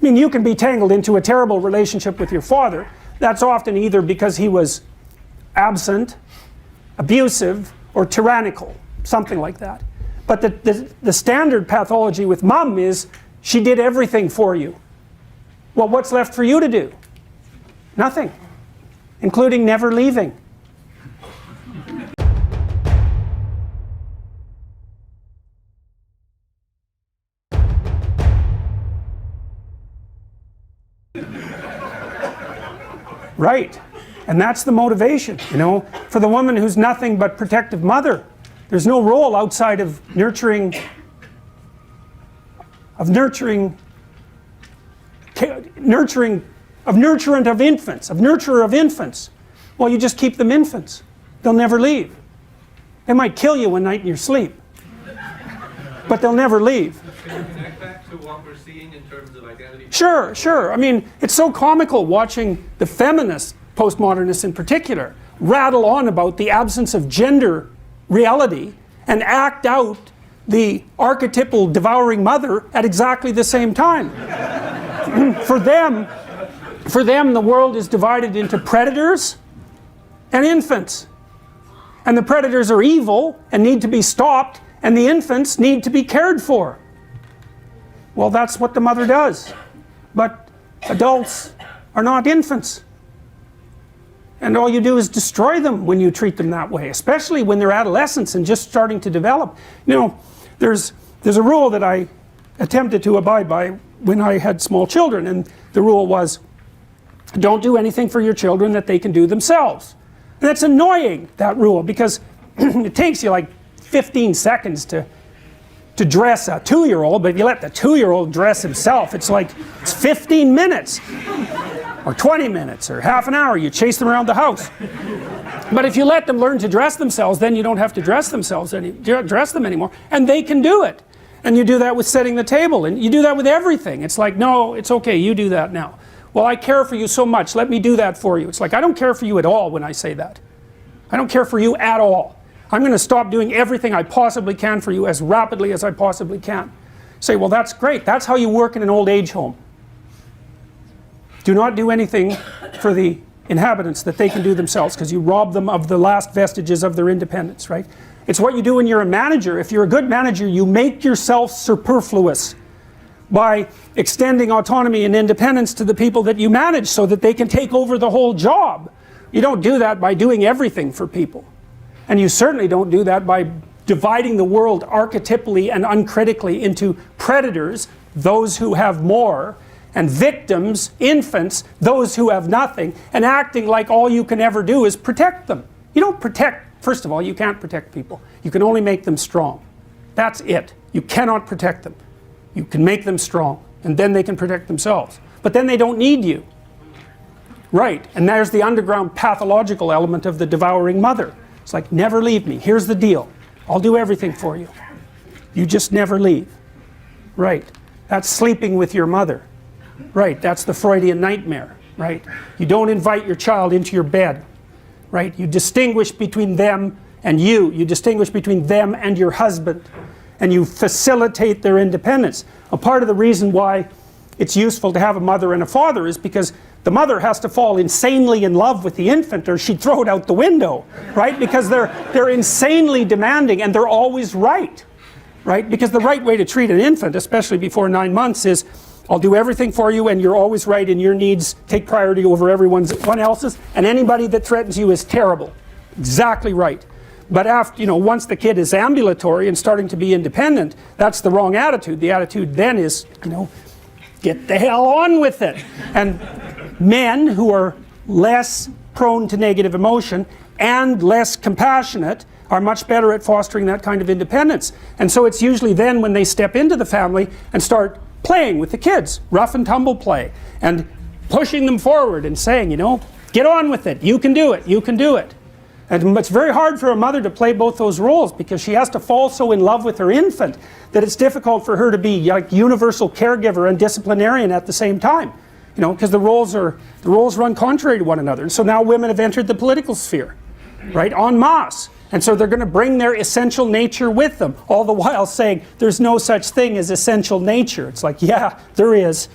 mean, you can be tangled into a terrible relationship with your father. That's often either because he was absent, abusive, or tyrannical, something like that. But the standard pathology with mom is she did everything for you. Well, what's left for you to do? Nothing, including never leaving. Right, and that's the motivation, you know, for the woman who's nothing but protective mother. There's no role outside of nurturant of nurturer of infants. Well, you just keep them infants. They'll never leave. They might kill you one night in your sleep, but they'll never leave. Can you connect that to what we're seeing in terms of identity? Sure, sure. I mean, it's so comical watching the feminist postmodernists in particular rattle on about the absence of gender reality and act out the archetypal devouring mother at exactly the same time. For them, the world is divided into predators and infants. And the predators are evil and need to be stopped, and the infants need to be cared for. Well, that's what the mother does. But adults are not infants. And all you do is destroy them when you treat them that way, especially when they're adolescents and just starting to develop. You know, there's a rule that I attempted to abide by when I had small children, and the rule was, don't do anything for your children that they can do themselves. And that's annoying, that rule, because it takes you like 15 seconds to dress a 2-year-old, but if you let the 2-year-old dress himself, it's 15 minutes, or 20 minutes, or half an hour. You chase them around the house. But if you let them learn to dress themselves, then you don't have to dress them anymore, and they can do it. And you do that with setting the table, and you do that with everything. It's like, no, it's okay, you do that now. Well, I care for you so much, let me do that for you. It's like, I don't care for you at all when I say that. I don't care for you at all. I'm going to stop doing everything I possibly can for you as rapidly as I possibly can. Say, well, that's great. That's how you work in an old age home. Do not do anything for the inhabitants that they can do themselves, because you rob them of the last vestiges of their independence, right? It's what you do when you're a manager. If you're a good manager, you make yourself superfluous by extending autonomy and independence to the people that you manage so that they can take over the whole job. You don't do that by doing everything for people. And you certainly don't do that by dividing the world archetypally and uncritically into predators, those who have more, and victims, infants, those who have nothing, and acting like all you can ever do is protect them. You don't protect, first of all, you can't protect people. You can only make them strong. That's it. You cannot protect them. You can make them strong, and then they can protect themselves. But then they don't need you. Right, and there's the underground pathological element of the devouring mother. It's like, never leave me. Here's the deal. I'll do everything for you. You just never leave. Right, that's sleeping with your mother. Right, that's the Freudian nightmare. Right, you don't invite your child into your bed. Right, you distinguish between them and you. You distinguish between them and your husband. And you facilitate their independence. A part of the reason why it's useful to have a mother and a father is because the mother has to fall insanely in love with the infant or she'd throw it out the window, right? Because they're insanely demanding and they're always right, right? Because the right way to treat an infant, especially before 9 months, is I'll do everything for you and you're always right and your needs take priority over everyone else's, and anybody that threatens you is terrible. Exactly right. But after, you know, once the kid is ambulatory and starting to be independent, that's the wrong attitude. The attitude then is, you know, get the hell on with it. And men who are less prone to negative emotion and less compassionate are much better at fostering that kind of independence. And so it's usually then when they step into the family and start playing with the kids, rough and tumble play, and pushing them forward and saying, you know, get on with it, you can do it, you can do it. And it's very hard for a mother to play both those roles because she has to fall so in love with her infant that it's difficult for her to be like universal caregiver and disciplinarian at the same time. You know, because the roles run contrary to one another. And so now women have entered the political sphere, right, en masse. And so they're going to bring their essential nature with them, all the while saying there's no such thing as essential nature. It's like, yeah, there is.